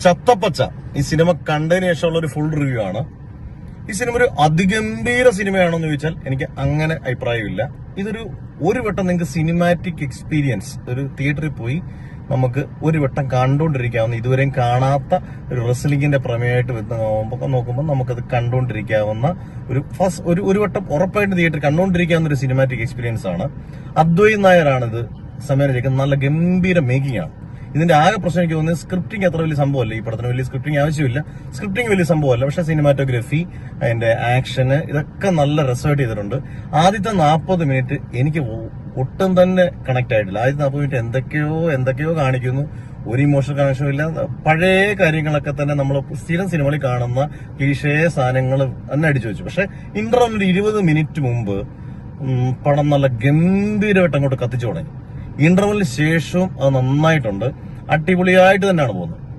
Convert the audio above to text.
ചത്തപ്പച്ച ഈ സിനിമ കണ്ടതിന് ശേഷമുള്ള ഒരു ഫുൾ റിവ്യൂ ആണ്. ഈ സിനിമ ഒരു അതിഗംഭീര സിനിമയാണോന്ന് ചോദിച്ചാൽ എനിക്ക് അങ്ങനെ അഭിപ്രായമില്ല. ഒരു വട്ടം നിങ്ങൾക്ക് സിനിമാറ്റിക് എക്സ്പീരിയൻസ് ഒരു തിയേറ്ററിൽ പോയി നമുക്ക് ഒരു വട്ടം കണ്ടുകൊണ്ടിരിക്കാവുന്ന, ഇതുവരെയും കാണാത്ത ഒരു റെസ്ലിംഗിന്റെ പ്രമേയമായിട്ട് നോക്കുമ്പോൾ നമുക്കത് കണ്ടുകൊണ്ടിരിക്കാവുന്ന ഒരു വട്ടം ഉറപ്പായിട്ട് തിയേറ്ററിൽ കണ്ടുകൊണ്ടിരിക്കാവുന്ന ഒരു സിനിമാറ്റിക് എക്സ്പീരിയൻസ് ആണ്. അദ്വൈത് നായരാണ് ഇത് സംവിധാനം. നല്ല ഗംഭീര മേക്കിംഗ് ആണ്. ഇതിന്റെ ആകെ പ്രശ്നം എനിക്ക് തോന്നുന്നത് സ്ക്രിപ്റ്റിംഗ് അത്ര വലിയ സംഭവമല്ല. ഈ പടത്തിന് വലിയ സ്ക്രിപ്റ്റിംഗ് ആവശ്യമില്ല. സ്ക്രിപ്റ്റിംഗ് വലിയ സംഭവമല്ല. പക്ഷെ സിനിമാറ്റോഗ്രഫി, അതിന്റെ ആക്ഷന്, ഇതൊക്കെ നല്ല രസമായിട്ട് ചെയ്തിട്ടുണ്ട്. ആദ്യത്തെ 40 മിനിറ്റ് എനിക്ക് ഒട്ടും തന്നെ കണക്ട് ആയിട്ടില്ല. ആദ്യത്തെ 40 മിനിറ്റ് എന്തൊക്കെയോ കാണിക്കുന്നു. ഒരു ഇമോഷണൽ കണക്ഷനും ഇല്ല. പഴയ കാര്യങ്ങളൊക്കെ തന്നെ നമ്മൾ സ്ഥിരം സിനിമകളിൽ കാണുന്ന ക്ലീഷേ സാധനങ്ങൾ തന്നെ അടിച്ചു വെച്ചു. പക്ഷെ ഇന്റർവെല്ലിന് 20 മിനിറ്റ് മുമ്പ് പടം നല്ല ഗംഭീരമായിട്ട് അങ്ങോട്ട് കത്തിച്ചു തുടങ്ങി. ഇന്റർവെല്ലിന് ശേഷവും അത് നന്നായിട്ടുണ്ട്. അടിപൊളിയായിട്ട് തന്നെയാണ് പോകുന്നത്.